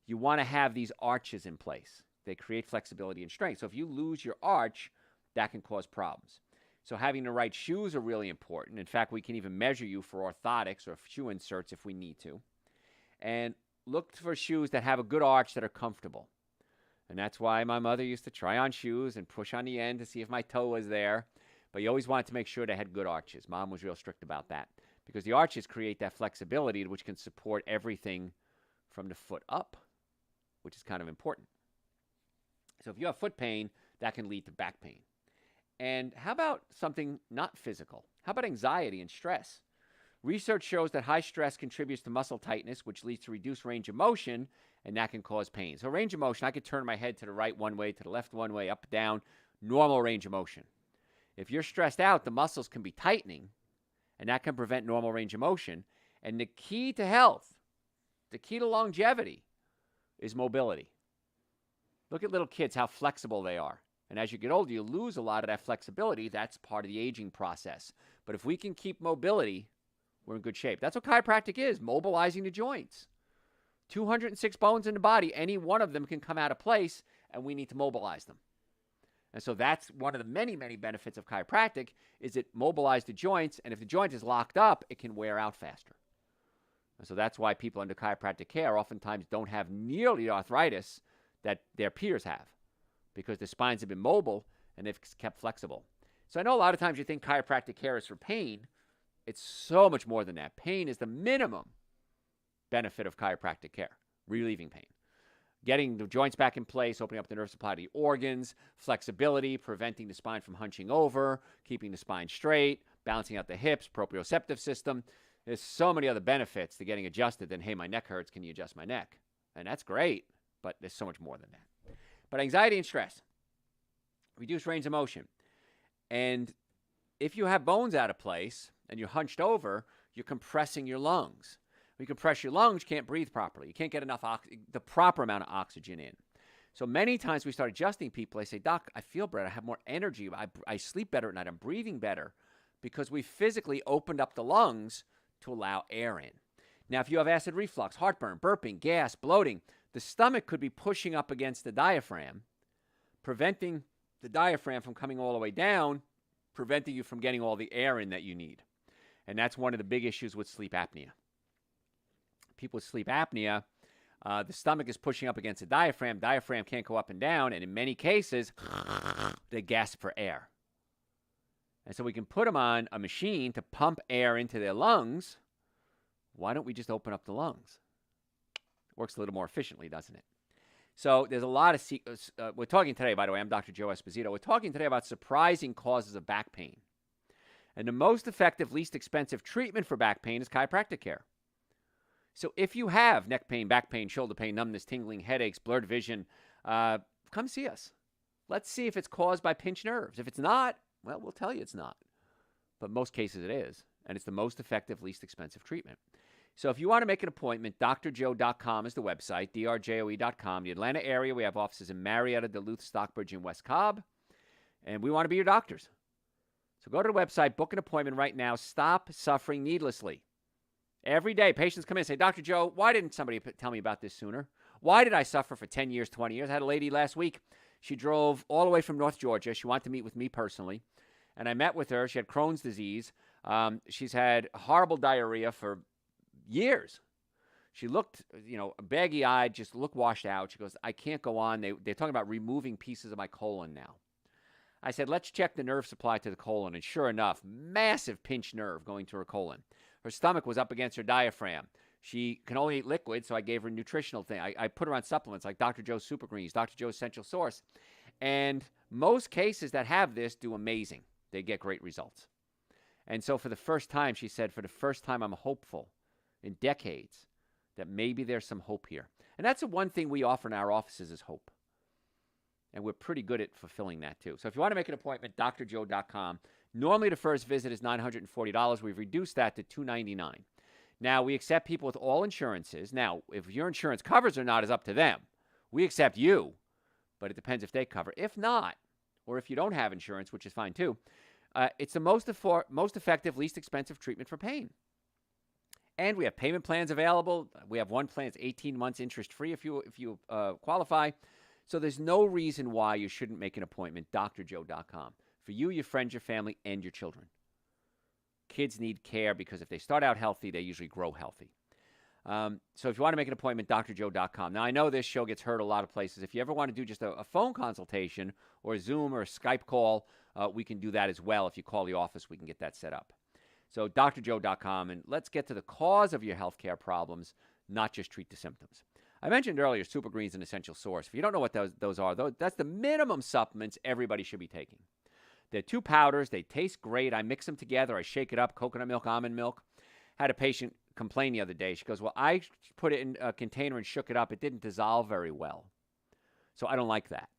you want to have these arches in place. They create flexibility and strength. So if you lose your arch, that can cause problems. So having the right shoes are really important. In fact, we can even measure you for orthotics or shoe inserts if we need to. And look for shoes that have a good arch that are comfortable. And that's why my mother used to try on shoes and push on the end to see if my toe was there. But you always wanted to make sure they had good arches. Mom was real strict about that because the arches create that flexibility which can support everything from the foot up, which is kind of important. So if you have foot pain, that can lead to back pain. And how about something not physical? How about anxiety and stress? Research shows that high stress contributes to muscle tightness, which leads to reduced range of motion, and that can cause pain. So range of motion, I could turn my head to the right one way, to the left one way, up, down, normal range of motion. If you're stressed out, the muscles can be tightening, and that can prevent normal range of motion. And the key to health, the key to longevity, is mobility. Look at little kids, how flexible they are. And as you get older, you lose a lot of that flexibility. That's part of the aging process. But if we can keep mobility, we're in good shape. That's what chiropractic is, mobilizing the joints. 206 bones in the body, any one of them can come out of place, and we need to mobilize them. And so that's one of the many, many benefits of chiropractic is it mobilizes the joints, and if the joint is locked up, it can wear out faster. And so that's why people under chiropractic care oftentimes don't have nearly the arthritis that their peers have, because their spines have been mobile and they've kept flexible. So I know a lot of times you think chiropractic care is for pain. It's so much more than that. Pain is the minimum benefit of chiropractic care, relieving pain. Getting the joints back in place, opening up the nerve supply to the organs, flexibility, preventing the spine from hunching over, keeping the spine straight, balancing out the hips, proprioceptive system. There's so many other benefits to getting adjusted than, hey, my neck hurts, can you adjust my neck? And that's great, but there's so much more than that. But anxiety and stress, reduce range of motion. And if you have bones out of place and you're hunched over, you're compressing your lungs. When you compress your lungs, you can't breathe properly. You can't get enough the proper amount of oxygen in. So many times we start adjusting people. I say, Doc, I feel better. I have more energy. I sleep better at night. I'm breathing better because we physically opened up the lungs to allow air in. Now, if you have acid reflux, heartburn, burping, gas, bloating, the stomach could be pushing up against the diaphragm, preventing the diaphragm from coming all the way down, preventing you from getting all the air in that you need. And that's one of the big issues with sleep apnea. People with sleep apnea, the stomach is pushing up against the diaphragm. Diaphragm can't go up and down, and in many cases, they gasp for air. And so we can put them on a machine to pump air into their lungs. Why don't we just open up the lungs? Works a little more efficiently, doesn't it? So there's a lot of we're talking today, by the way, I'm Dr. Joe Esposito. We're talking today about surprising causes of back pain. And the most effective, least expensive treatment for back pain is chiropractic care. So if you have neck pain, back pain, shoulder pain, numbness, tingling, headaches, blurred vision, come see us. Let's see if it's caused by pinched nerves. If it's not, well, we'll tell you it's not. But most cases it is. And it's the most effective, least expensive treatment. So if you want to make an appointment, drjoe.com is the website, drjoe.com. The Atlanta area, we have offices in Marietta, Duluth, Stockbridge, and West Cobb. And we want to be your doctors. So go to the website, book an appointment right now. Stop suffering needlessly. Every day, patients come in and say, Dr. Joe, why didn't somebody tell me about this sooner? Why did I suffer for 10 years, 20 years? I had a lady last week. She drove all the way from North Georgia. She wanted to meet with me personally. And I met with her. She had Crohn's disease. She's had horrible diarrhea for years. She looked, baggy-eyed, just looked washed out. She goes, I can't go on. They're talking about removing pieces of my colon now. I said, let's check the nerve supply to the colon. And sure enough, massive pinched nerve going to her colon. Her stomach was up against her diaphragm. She can only eat liquid, so I gave her a nutritional thing. I put her on supplements like Dr. Joe's Super Greens, Dr. Joe's Essential Source. And most cases that have this do amazing. They get great results. And so for the first time, she said, for the first time, I'm hopeful in decades that maybe there's some hope here. And that's the one thing we offer in our offices is hope. And we're pretty good at fulfilling that too. So if you want to make an appointment, drjoe.com. Normally the first visit is $940. We've reduced that to $299. Now, we accept people with all insurances. Now, if your insurance covers or not is up to them. We accept you, but it depends if they cover. If not, or if you don't have insurance, which is fine too, it's the most effective, least expensive treatment for pain. And we have payment plans available. We have one plan that's 18 months interest-free if you qualify. So there's no reason why you shouldn't make an appointment, drjoe.com. For you, your friends, your family, and your children. Kids need care because if they start out healthy, they usually grow healthy. So if you want to make an appointment, drjoe.com. Now, I know this show gets heard a lot of places. If you ever want to do just a phone consultation or a Zoom or a Skype call, we can do that as well. If you call the office, we can get that set up. So drjoe.com, and let's get to the cause of your healthcare problems, not just treat the symptoms. I mentioned earlier Super Greens and Essential Source. If you don't know what those are, that's the minimum supplements everybody should be taking. They're 2 powders. They taste great. I mix them together. I shake it up, coconut milk, almond milk. Had a patient complain the other day. She goes, well, I put it in a container and shook it up. It didn't dissolve very well. So I don't like that.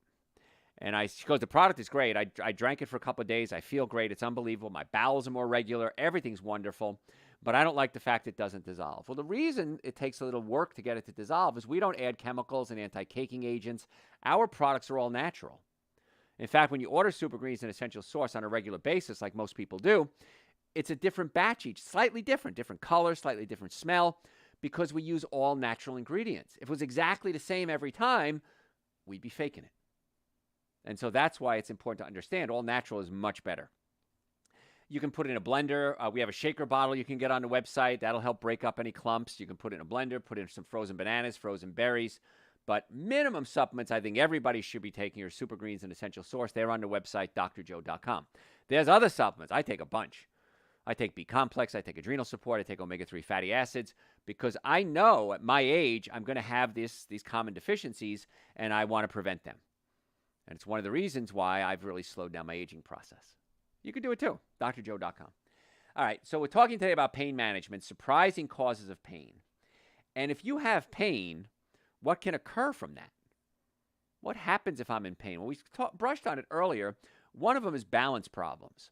And she goes, the product is great. I drank it for a couple of days. I feel great. It's unbelievable. My bowels are more regular. Everything's wonderful. but I don't like the fact it doesn't dissolve. Well, the reason it takes a little work to get it to dissolve is we don't add chemicals and anti-caking agents. Our products are all natural. In fact, when you order Super Greens and Essential Source on a regular basis, like most people do, it's a different batch each, slightly different color, slightly different smell, because we use all natural ingredients. If it was exactly the same every time, we'd be faking it. And so that's why it's important to understand all natural is much better. You can put it in a blender. We have a shaker bottle you can get on the website. That'll help break up any clumps. You can put it in a blender, put in some frozen bananas, frozen berries. But minimum supplements I think everybody should be taking are Super Greens and Essential Source. They're on the website, drjoe.com. There's other supplements. I take a bunch. I take B-complex. I take adrenal support. I take omega-3 fatty acids because I know at my age I'm going to have these common deficiencies, and I want to prevent them. And it's one of the reasons why I've really slowed down my aging process. You can do it too, drjoe.com. All right, so we're talking today about pain management, surprising causes of pain. And if you have pain, what can occur from that? What happens if I'm in pain? Well, we brushed on it earlier. One of them is balance problems.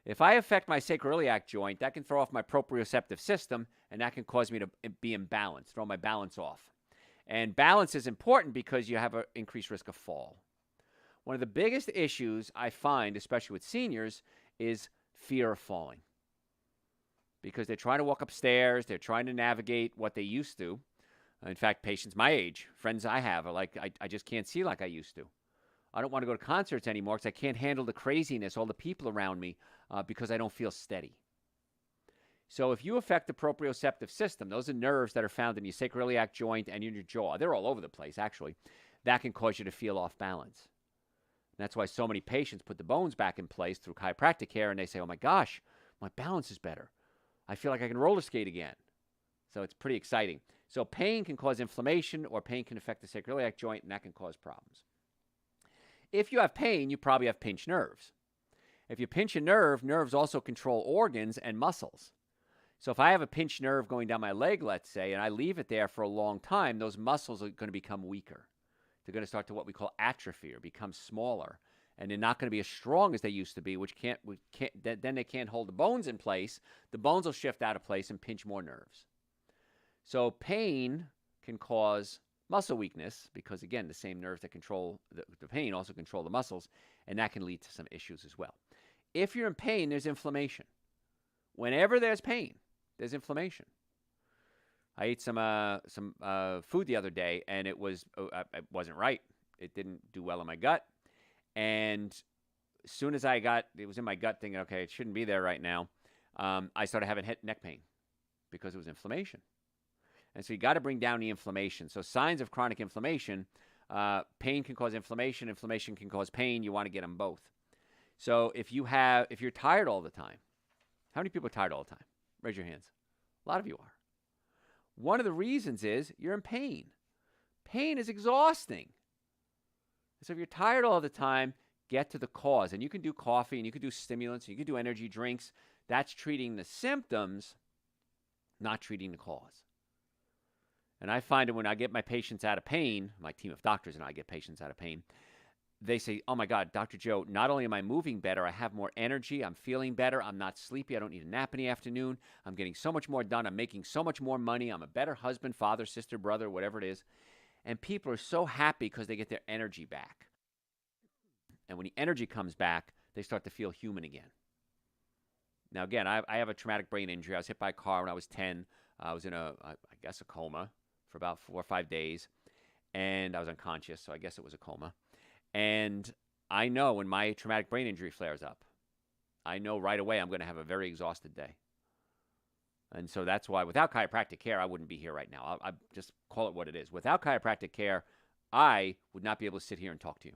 If I affect my sacroiliac joint, that can throw off my proprioceptive system, and that can cause me to be imbalanced, throw my balance off. And balance is important because you have an increased risk of fall. One of the biggest issues I find, especially with seniors, is fear of falling. Because they're trying to walk upstairs, they're trying to navigate what they used to. In fact, patients my age, friends I have, are like, I just can't see like I used to. I don't want to go to concerts anymore because I can't handle the craziness, all the people around me, because I don't feel steady. So if you affect the proprioceptive system, those are nerves that are found in your sacroiliac joint and in your jaw. They're all over the place, actually. That can cause you to feel off balance. And that's why so many patients put the bones back in place through chiropractic care, and they say, oh my gosh, my balance is better. I feel like I can roller skate again. So it's pretty exciting. So pain can cause inflammation, or pain can affect the sacroiliac joint, and that can cause problems. If you have pain, you probably have pinched nerves. If you pinch a nerve, nerves also control organs and muscles. So if I have a pinched nerve going down my leg, let's say, and I leave it there for a long time, those muscles are going to become weaker. They're going to start to what we call atrophy, or become smaller, and they're not going to be as strong as they used to be, then they can't hold the bones in place. The bones will shift out of place and pinch more nerves. So pain can cause muscle weakness because, again, the same nerves that control the pain also control the muscles, and that can lead to some issues as well. If you're in pain, there's inflammation. Whenever there's pain, there's inflammation. I ate some food the other day, and it wasn't right. It didn't do well in my gut. And as soon as it was in my gut thinking, okay, it shouldn't be there right now, I started having neck pain because it was inflammation. And so you got to bring down the inflammation. So signs of chronic inflammation, pain can cause inflammation. Inflammation can cause pain. You want to get them both. So if you're tired all the time, how many people are tired all the time? Raise your hands. A lot of you are. One of the reasons is you're in pain. Pain is exhausting. So if you're tired all the time, get to the cause. And you can do coffee, and you can do stimulants, and you can do energy drinks. That's treating the symptoms, not treating the cause. And I find that when I get my patients out of pain, my team of doctors and I get patients out of pain, they say, oh my God, Dr. Joe, not only am I moving better, I have more energy, I'm feeling better, I'm not sleepy, I don't need a nap in the afternoon, I'm getting so much more done, I'm making so much more money, I'm a better husband, father, sister, brother, whatever it is. And people are so happy because they get their energy back. And when the energy comes back, they start to feel human again. Now, again, I have a traumatic brain injury. I was hit by a car when I was 10. I was in a coma for about 4 or 5 days, and I was unconscious, so I guess it was a coma. And I know when my traumatic brain injury flares up, I know right away I'm going to have a very exhausted day. And so that's why without chiropractic care, I wouldn't be here right now. I just call it what it is. Without chiropractic care, I would not be able to sit here and talk to you.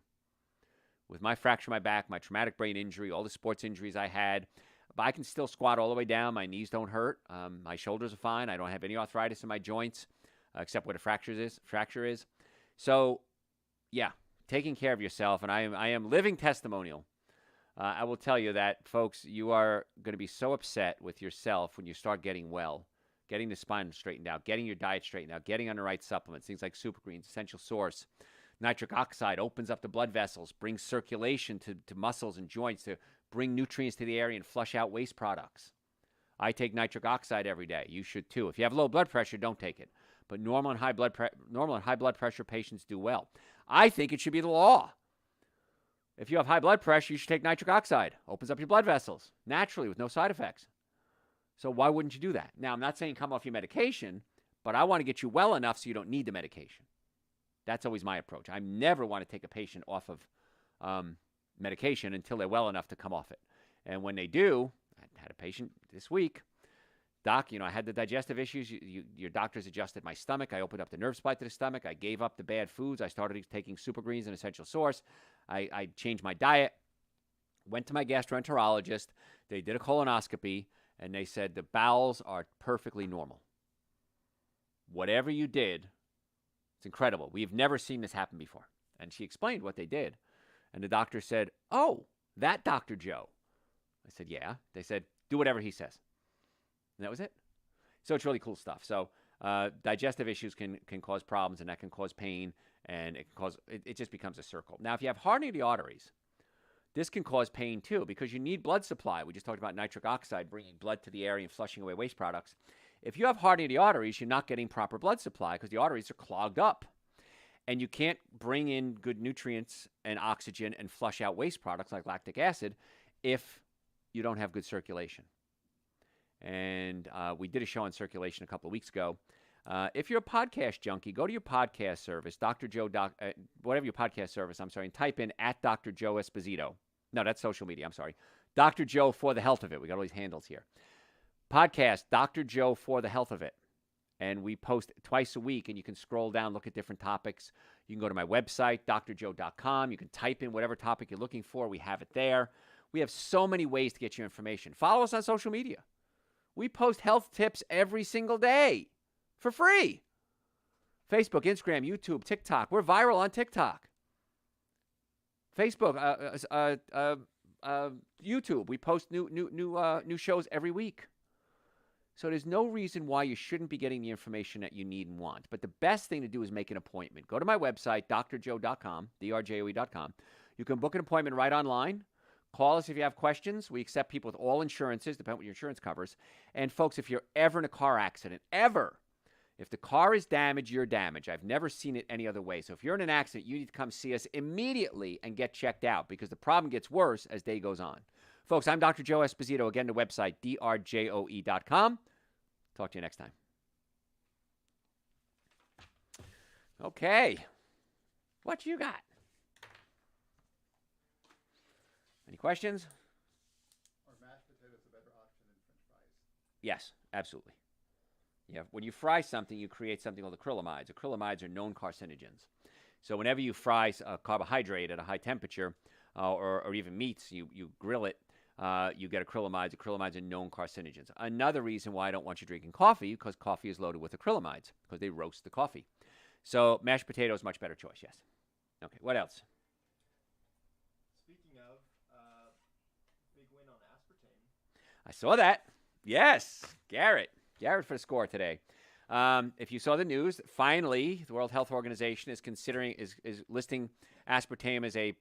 With my fracture in my back, my traumatic brain injury, all the sports injuries I had, but I can still squat all the way down. My knees don't hurt. My shoulders are fine. I don't have any arthritis in my joints, except where the fracture is. So, yeah, taking care of yourself, and I am living testimonial. I will tell you that, folks, you are going to be so upset with yourself when you start getting well, getting the spine straightened out, getting your diet straightened out, getting on the right supplements, things like Super Greens, Essential Source. Nitric oxide opens up the blood vessels, brings circulation to muscles and joints to bring nutrients to the area and flush out waste products. I take nitric oxide every day. You should too. If you have low blood pressure, don't take it. But normal and high blood pressure patients do well. I think it should be the law. If you have high blood pressure, you should take nitric oxide. Opens up your blood vessels naturally with no side effects. So why wouldn't you do that? Now, I'm not saying come off your medication, but I want to get you well enough so you don't need the medication. That's always my approach. I never want to take a patient off of medication until they're well enough to come off it. And when they do, I had a patient this week. Doc, I had the digestive issues. Your doctors adjusted my stomach. I opened up the nerve supply to the stomach. I gave up the bad foods. I started taking super greens and essential source. I changed my diet. Went to my gastroenterologist. They did a colonoscopy, and they said the bowels are perfectly normal. Whatever you did, it's incredible. We've never seen this happen before. And she explained what they did. And the doctor said, "Oh, that Dr. Joe." I said, "Yeah." They said, "Do whatever he says." And that was it. So it's really cool stuff. So digestive issues can cause problems, and that can cause pain, and it just becomes a circle. Now, if you have hardening of the arteries, this can cause pain too, because you need blood supply. We just talked about nitric oxide bringing blood to the area and flushing away waste products. If you have hardening of the arteries, you're not getting proper blood supply because the arteries are clogged up. And you can't bring in good nutrients and oxygen and flush out waste products like lactic acid if you don't have good circulation. And we did a show on circulation a couple of weeks ago. If you're a podcast junkie, go to your podcast service, Dr. Joe, whatever your podcast service, and type in at Dr. Joe Esposito. No, that's social media. I'm sorry. Dr. Joe for the health of it. We got all these handles here. Podcast, Dr. Joe for the health of it. And we post twice a week, and you can scroll down, look at different topics. You can go to my website, drjoe.com. You can type in whatever topic you're looking for. We have it there. We have so many ways to get your information. Follow us on social media. We post health tips every single day for free. Facebook, Instagram, YouTube, TikTok. We're viral on TikTok. Facebook, YouTube. We post new shows every week. So there's no reason why you shouldn't be getting the information that you need and want. But the best thing to do is make an appointment. Go to my website, drjoe.com, drjoe.com. You can book an appointment right online. Call us if you have questions. We accept people with all insurances, depending on what your insurance covers. And folks, if you're ever in a car accident, if the car is damaged, you're damaged. I've never seen it any other way. So if you're in an accident, you need to come see us immediately and get checked out because the problem gets worse as day goes on. Folks, I'm Dr. Joe Esposito. Again, the website, drjoe.com. Talk to you next time. Okay. What you got? Any questions? Are mashed potatoes a better option than French fries? Yes, absolutely. Yeah, when you fry something, you create something called acrylamides. Acrylamides are known carcinogens. So whenever you fry a carbohydrate at a high temperature, or even meats, you grill it, you get acrylamides. Acrylamides are known carcinogens. Another reason why I don't want you drinking coffee, because coffee is loaded with acrylamides, because they roast the coffee. So mashed potato is a much better choice, yes. Okay, what else? Speaking of, big win on aspartame. I saw that. Yes, Garrett for the score today. If you saw the news, finally, the World Health Organization is listing aspartame as a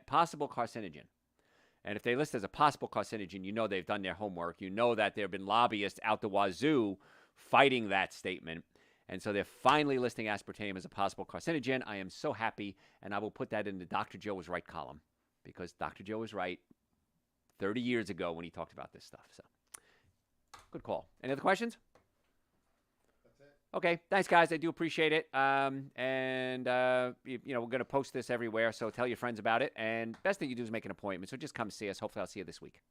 possible carcinogen. And if they list as a possible carcinogen, you know they've done their homework. You know that there have been lobbyists out the wazoo fighting that statement. And so they're finally listing aspartame as a possible carcinogen. I am so happy, and I will put that in the Dr. Joe was right column because Dr. Joe was right 30 years ago when he talked about this stuff. So good call. Any other questions? That's it. Okay, thanks, guys. I do appreciate it. We're going to post this everywhere, so tell your friends about it. And best thing you do is make an appointment. So just come see us. Hopefully I'll see you this week.